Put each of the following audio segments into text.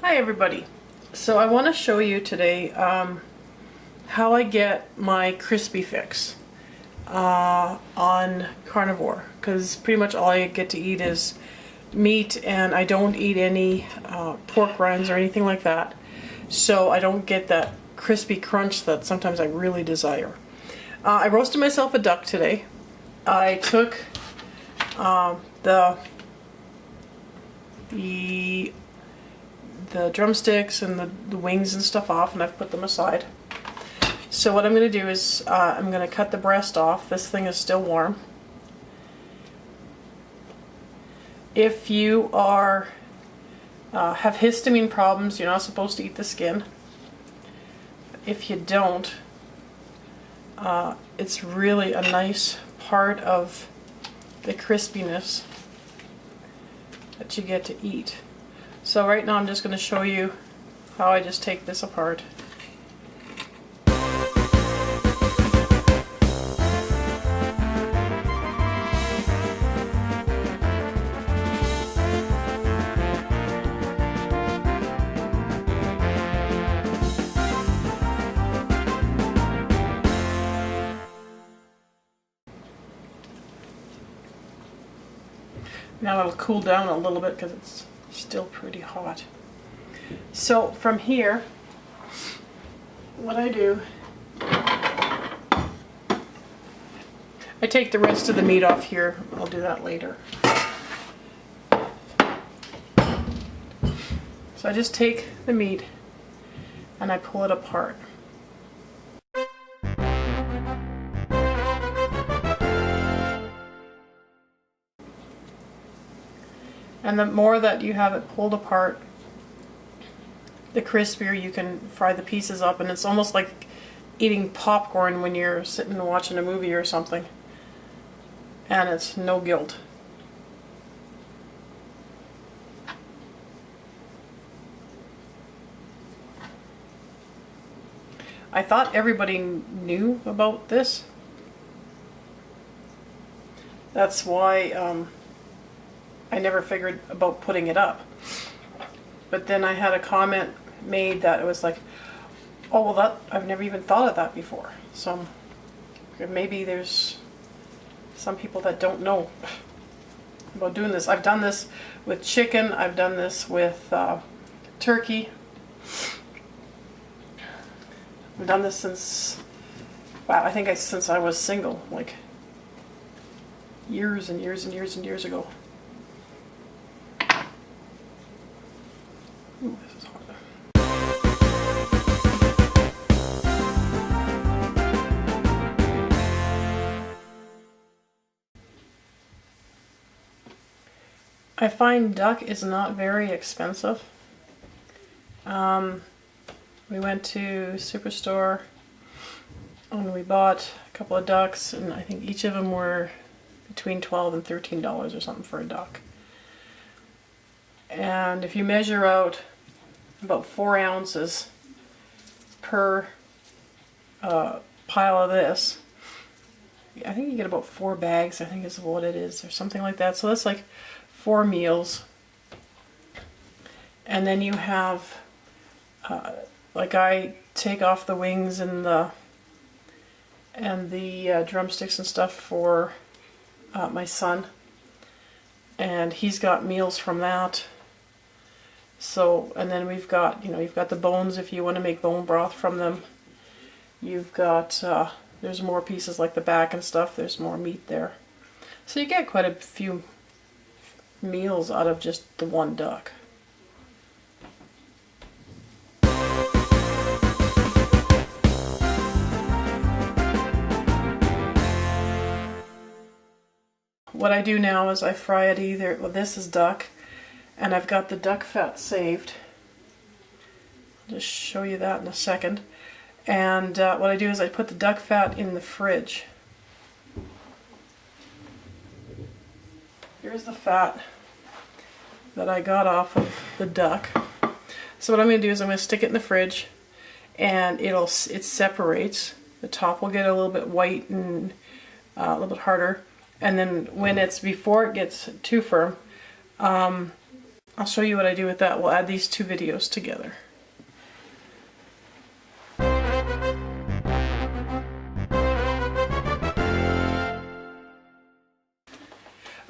Hi everybody. So I want to show you today how I get my crispy fix on Carnivore, because pretty much all I get to eat is meat and I don't eat any pork rinds or anything like that, so I don't get that crispy crunch that sometimes I really desire. I roasted myself a duck today. I took the drumsticks and the wings and stuff off, and I've put them aside. So what I'm going to do is I'm going to cut the breast off. This thing is still warm. If you are have histamine problems, you're not supposed to eat the skin. If you don't, it's really a nice part of the crispiness that you get to eat. So right now I'm just going to show you how I just take this apart. Now it'll cool down a little bit because it's still pretty hot. So from here, what I do, I take the rest of the meat off here. I'll do that later. So I just take the meat and I pull it apart. And the more that you have it pulled apart, the crispier you can fry the pieces up, and it's almost like eating popcorn when you're sitting and watching a movie or something. And it's no guilt. I thought everybody knew about this. That's why I never figured about putting it up. But then I had a comment made that it was like, oh well, that I've never even thought of that before. So maybe there's some people that don't know about doing this. I've done this with chicken, I've done this with turkey. I've done this since, wow, I think since I was single, like years and years and years and years ago. Ooh, this is hot. I find duck is not very expensive. We went to Superstore and we bought a couple of ducks, and I think each of them were between $12 and $13 or something for a duck. And if you measure out about 4 ounces per pile of this, I think you get about 4 bags, I think is what it is, or something like that. So that's like 4 meals. And then you have, like I take off the wings and the drumsticks and stuff for my son, and he's got meals from that. So, and then we've got, you've got the bones if you want to make bone broth from them. You've got, there's more pieces like the back and stuff, there's more meat there. So you get quite a few meals out of just the one duck. What I do now is I fry it either, well, this is duck, and I've got the duck fat saved. I'll just show you that in a second. And what I do is I put the duck fat in the fridge. Here's the fat that I got off of the duck. So what I'm going to do is I'm going to stick it in the fridge, and it separates. The top will get a little bit white and a little bit harder. And then before it gets too firm, I'll show you what I do with that. We'll add these two videos together.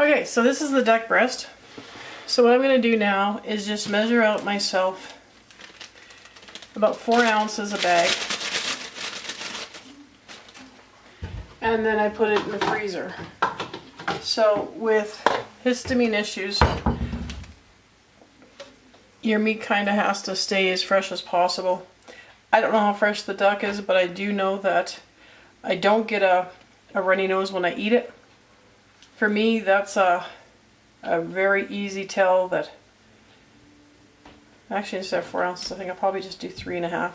Okay, so this is the duck breast. So what I'm going to do now is just measure out myself about 4 ounces a bag. And then I put it in the freezer. So with histamine issues, your meat kind of has to stay as fresh as possible. I don't know how fresh the duck is, but I do know that I don't get a runny nose when I eat it. For me, that's a very easy tell that, actually instead of 4 ounces, I think I'll probably just do 3.5.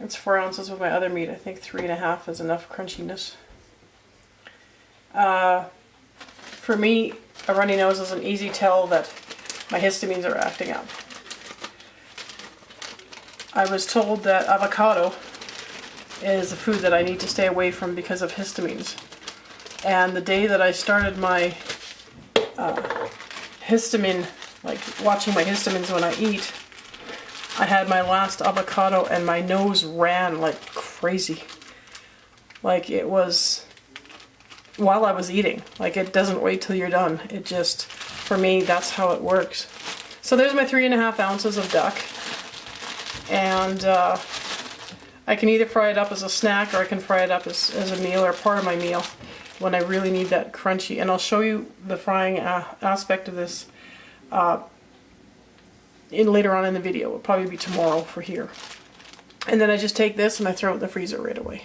It's 4 ounces with my other meat. I think 3.5 is enough crunchiness. For me, a runny nose is an easy tell that my histamines are acting up. I was told that avocado is a food that I need to stay away from because of histamines. And the day that I started my histamine, like watching my histamines when I eat, I had my last avocado and my nose ran like crazy. Like it was while I was eating. Like it doesn't wait till you're done. It just, for me, that's how it works. So there's my 3.5 ounces of duck. And I can either fry it up as a snack or I can fry it up as a meal or part of my meal when I really need that crunchy. And I'll show you the frying aspect of this later on in the video. It'll probably be tomorrow for here. And then I just take this and I throw it in the freezer right away.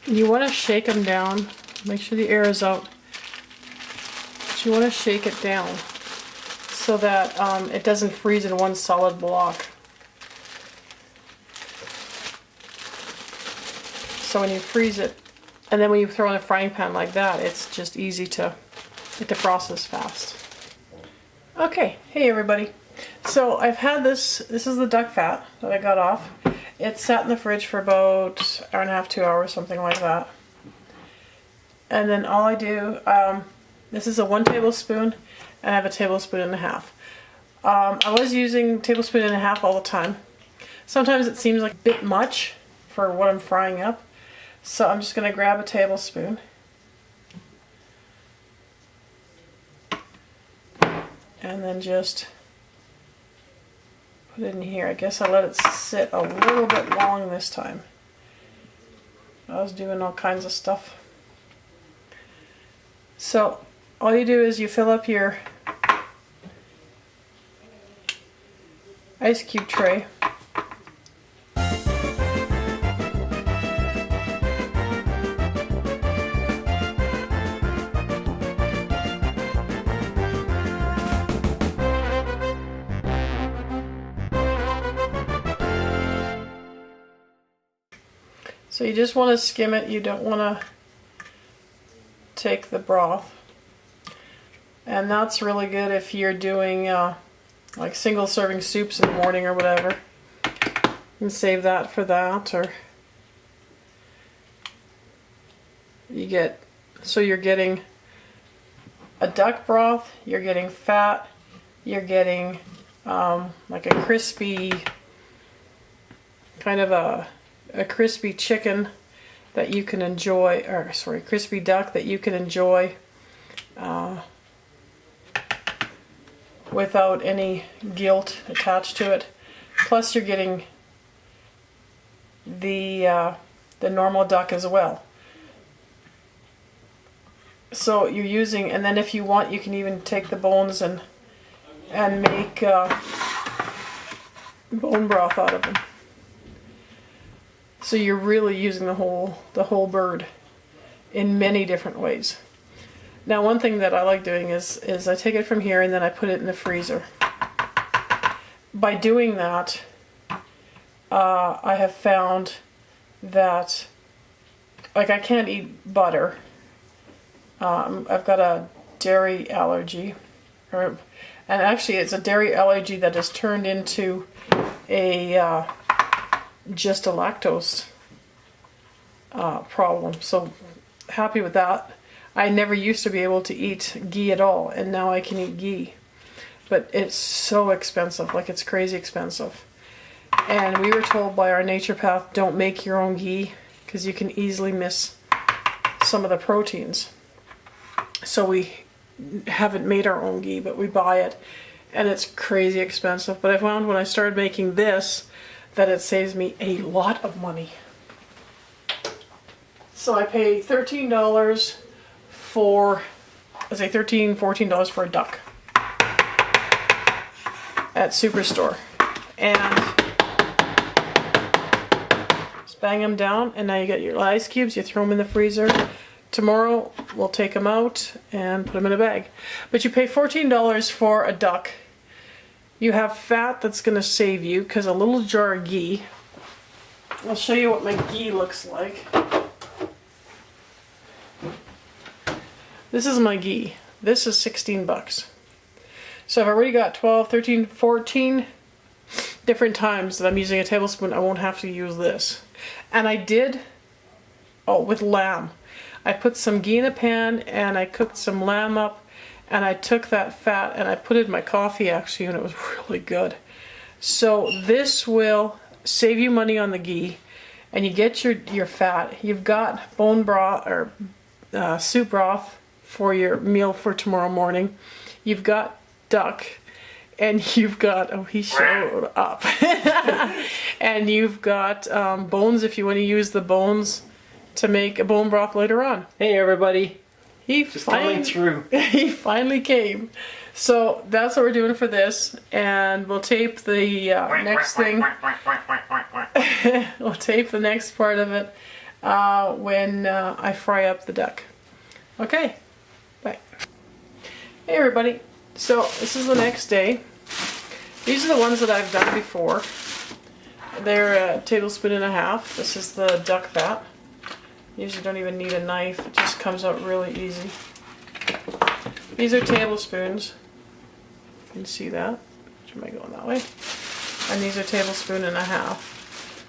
You want to shake them down, make sure the air is out, but you want to shake it down so that it doesn't freeze in one solid block. So when you freeze it, and then when you throw in a frying pan like that, it's just easy to, it defrosts fast. Okay, hey everybody. So I've had this is the duck fat that I got off. It sat in the fridge for about 1.5 to 2 hours, something like that. And then all I do, this is a 1 tablespoon, and I have a 1.5 tablespoons. I was using 1.5 tablespoons all the time. Sometimes it seems like a bit much for what I'm frying up. So I'm just going to grab a tablespoon. And then just put it in here. I guess I let it sit a little bit long this time. I was doing all kinds of stuff. So all you do is you fill up your ice cube tray. So you just want to skim it, you don't want to take the broth. And that's really good if you're doing like single serving soups in the morning or whatever. You can save that for that, or you get, so you're getting a duck broth, you're getting fat, you're getting like a crispy, kind of a crispy chicken that you can enjoy, or sorry, crispy duck that you can enjoy without any guilt attached to it. Plus you're getting the normal duck as well. So you're using, and then if you want, you can even take the bones and make bone broth out of them. So you're really using the whole bird in many different ways. Now one thing that I like doing is I take it from here and then I put it in the freezer. By doing that, I have found that, like, I can't eat butter. I've got a dairy allergy, and actually it's a dairy allergy that has turned into a just a lactose problem. So happy with that. I never used to be able to eat ghee at all, and now I can eat ghee. But it's so expensive, like it's crazy expensive. And we were told by our naturopath, don't make your own ghee because you can easily miss some of the proteins. So we haven't made our own ghee, but we buy it, and it's crazy expensive. But I found when I started making this that it saves me a lot of money. So I pay $13 for, let's say $13, $14 for a duck at Superstore, and just bang them down, and now you get your ice cubes. You throw them in the freezer. Tomorrow we'll take them out and put them in a bag. But you pay $14 for a duck. You have fat that's going to save you, because a little jar of ghee. I'll show you what my ghee looks like. This is my ghee. This is 16 bucks. So I've already got 12, 13, 14 different times that I'm using a tablespoon. I won't have to use this. And I did, with lamb. I put some ghee in a pan and I cooked some lamb up, and I took that fat and I put it in my coffee actually, and it was really good. So this will save you money on the ghee, and you get your fat. You've got bone broth or soup broth for your meal for tomorrow morning. You've got duck, and you've got, oh, he showed up. And you've got bones if you want to use the bones to make a bone broth later on. Hey everybody. Coming through. He finally came. So that's what we're doing for this, and we'll tape the next thing. We'll tape the next part of it when I fry up the duck. Okay, bye. Hey everybody. So this is the next day. These are the ones that I've done before. They're a tablespoon and a half. This is the duck fat. Usually don't even need a knife. It just comes out really easy. These are tablespoons. You can see that. Am I going that way? And these are tablespoon and a half.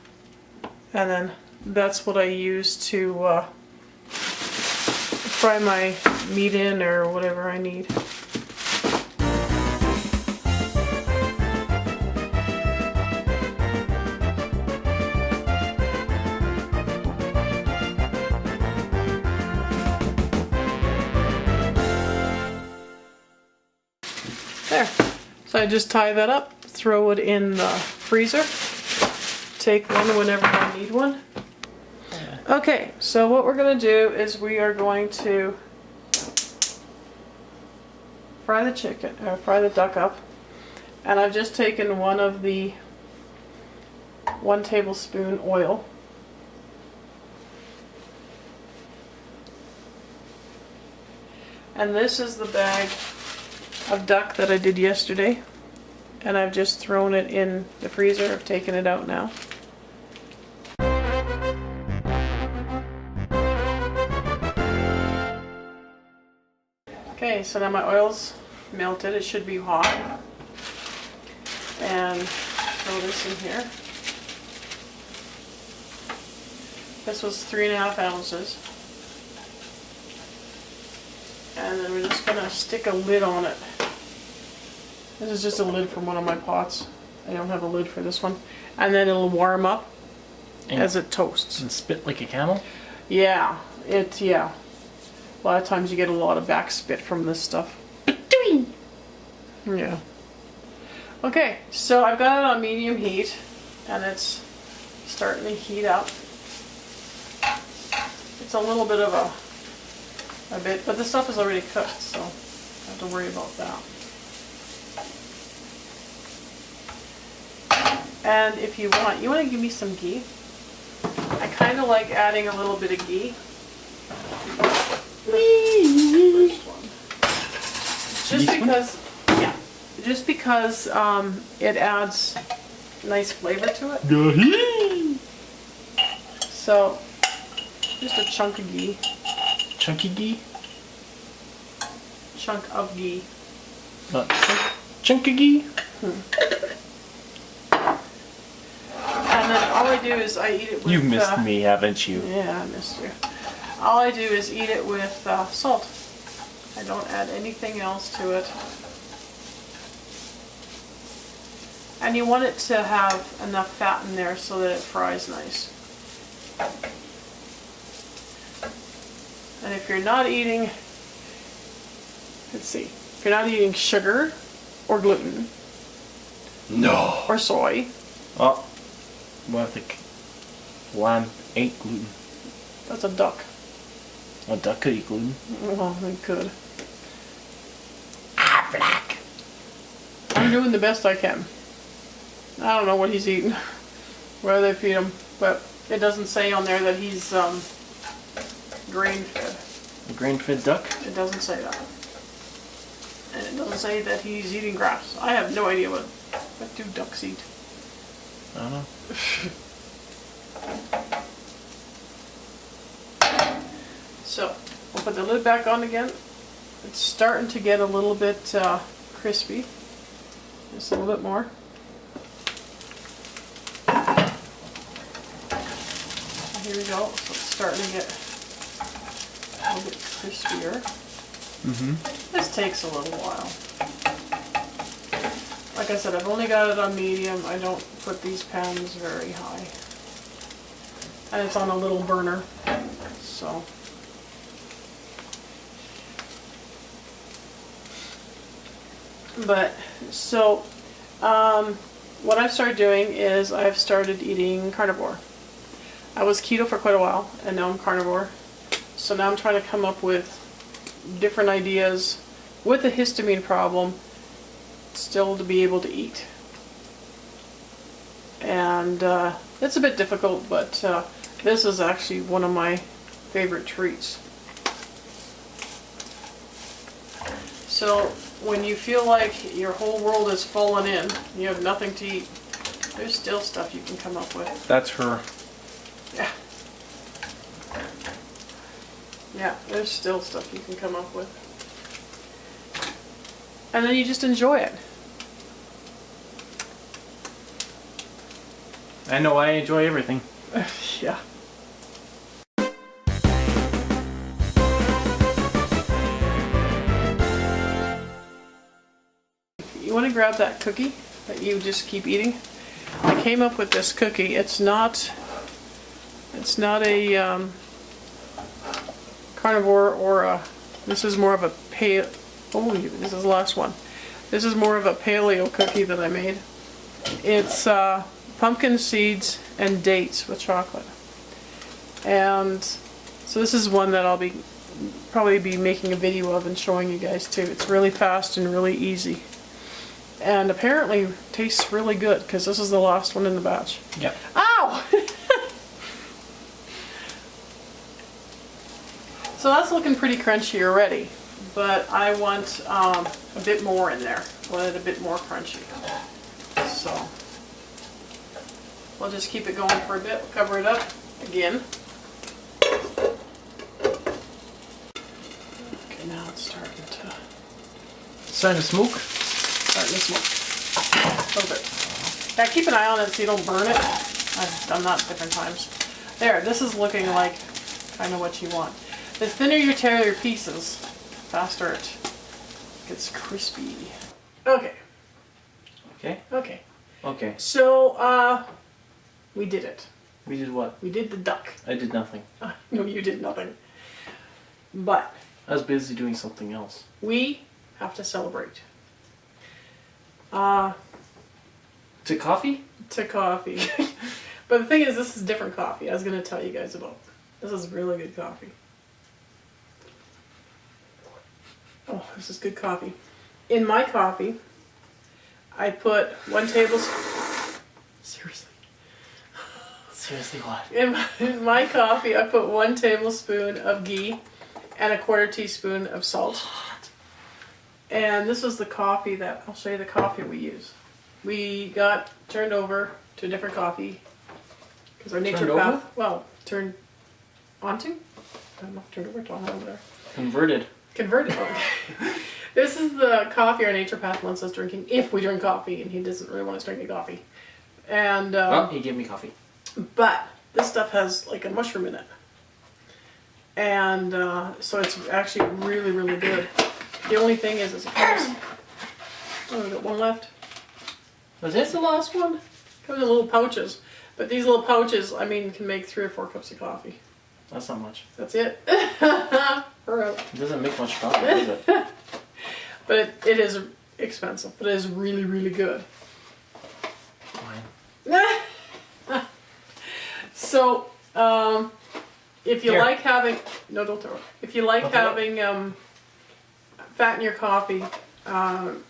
And then that's what I use to fry my meat in or whatever I need. There. So I just tie that up, throw it in the freezer, take one whenever I need one. Okay, so what we're going to do is we are going to fry the duck up, and I've just taken one tablespoon oil. And this is the bag of duck that I did yesterday, and I've just thrown it in the freezer. I've taken it out now. Okay, so now my oil's melted. It should be hot. And throw this in here. This was 3.5 ounces. And then we're just going to stick a lid on it. This is just a lid from one of my pots. I don't have a lid for this one. And then it'll warm up as it toasts. And spit like a camel? Yeah. A lot of times you get a lot of back spit from this stuff. Yeah. Okay, so I've got it on medium heat, and it's starting to heat up. It's a little bit of a bit, but the stuff is already cooked, so I don't have to worry about that. And if you want to give me some ghee. I kind of like adding a little bit of ghee. Just because it adds nice flavor to it. So, just a chunk of ghee. Chunky ghee? chunk of ghee. Not chunky ghee. And then all I do is I eat it with... You've missed me, haven't you? Yeah, I missed you. All I do is eat it with salt. I don't add anything else to it. And you want it to have enough fat in there so that it fries nice. And if you're not eating, let's see, if you're not eating sugar or gluten, No. or soy, Oh, well, I think lamb ain't gluten. that's a duck. A duck could eat gluten. Well, they could. Ah, black. I'm doing the best I can. I don't know what he's eating, where they feed him, but it doesn't say on there that he's grain-fed. A grain-fed duck? It doesn't say that. And it doesn't say that he's eating grass. I have no idea what do ducks eat. I don't know. So, we'll put the lid back on again. It's starting to get a little bit crispy. Just a little bit more. Here we go. So it's starting to get a little bit crispier. This takes a little while. Like I said, I've only got it on medium. I don't put these pans very high. And it's on a little burner. So. But, so, what I've started doing is I've started eating carnivore. I was keto for quite a while, and now I'm carnivore. So now I'm trying to come up with different ideas with the histamine problem, still to be able to eat. And it's a bit difficult, but this is actually one of my favorite treats. So when you feel like your whole world has fallen in, you have nothing to eat, there's still stuff you can come up with. That's her. Yeah. Yeah, there's still stuff you can come up with. And then you just enjoy it. I know I enjoy everything. Yeah. You want to grab that cookie that you just keep eating? I came up with this cookie. It's not a carnivore or a, this is more of a paleo, oh, this is the last one. This is more of a paleo cookie that I made. It's pumpkin seeds and dates with chocolate. And so this is one that I'll probably be making a video of and showing you guys too. It's really fast and really easy. And apparently tastes really good because this is the last one in the batch. Yep. Ow! So that's looking pretty crunchy already, but I want a bit more in there. I want it a bit more crunchy. So we'll just keep it going for a bit. We'll cover it up again. Okay, now it's starting to Smoke? Starting to smoke. A little bit. Yeah, keep an eye on it so you don't burn it. I've done that different times. There, this is looking like kind of what you want. The thinner you tear your pieces, faster it gets crispy. Okay. Okay. Okay. Okay. So, we did it. We did what? We did the duck. I did nothing. No, you did nothing. But I was busy doing something else. we have to celebrate. To coffee? To coffee. But the thing is, this is different coffee I was going to tell you guys about. This is really good coffee. Oh, this is good coffee. In my coffee, I put 1 tablespoon... Seriously. Seriously, what? In my coffee, I put 1 tablespoon of ghee and a 1/4 teaspoon of salt. And this is the coffee that... I'll show you the coffee we use. We got turned over to a different coffee. Because our nature Turned path... over? Well, turned onto? I don't know, turned over to over there. Converted. Converted. This is the coffee our naturopath wants us drinking if we drink coffee, and he doesn't really want us drinking coffee. And he gave me coffee. but this stuff has like a mushroom in it, and so it's actually really, really good. The only thing is it comes. Oh, we got one left. Was That's the last one. It comes in little pouches, but these little pouches, I mean, can make 3 or 4 cups of coffee. That's not much. That's it. We're out. It doesn't make much coffee, does it? But it is expensive, but it is really, really good. Fine. So, if you Here. like having, no, don't throw it. If you like having fat in your coffee,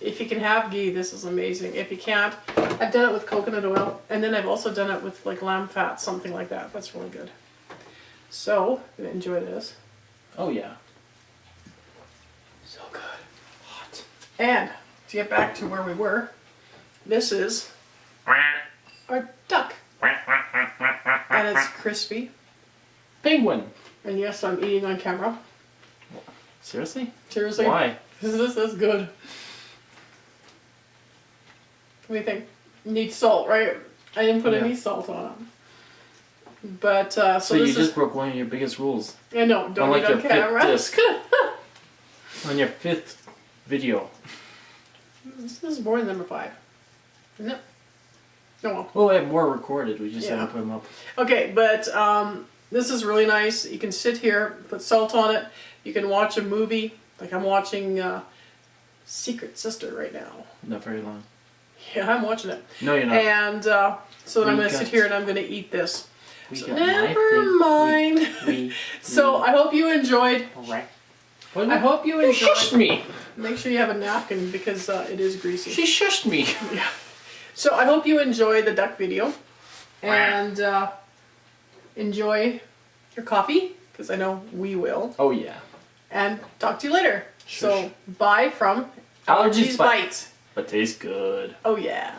if you can have ghee, this is amazing. If you can't, I've done it with coconut oil, and then I've also done it with like lamb fat, something like that. That's really good. So, I'm gonna enjoy this. Oh yeah. So good. Hot. And to get back to where we were, this is our duck. And it's crispy. Penguin. And yes, I'm eating on camera. Seriously? Seriously? Why? This is good. What do you think? Needs salt, right? I didn't put any salt on it. But, so So this you just broke one of your biggest rules. I know, don't Unlike eat on your camera. 5th disc. On your 5th video. This is more than number 5. Isn't it? Oh well. Well, we have more recorded. We just haven't put them up. Okay, but this is really nice. You can sit here, put salt on it. You can watch a movie. Like I'm watching Secret Sister right now. Not very long. Yeah, I'm watching it. No, you're not. And so then I'm going to sit here and I'm going to eat this. So never mind. So I hope you enjoyed. Alright. I hope you enjoyed. She shushed me. Make sure you have a napkin because it is greasy. She shushed me. Yeah. So I hope you enjoy the duck video. And enjoy your coffee, because I know we will. Oh yeah. And talk to you later. Sure. So bye from Allergies Bite. but tastes good. Oh yeah.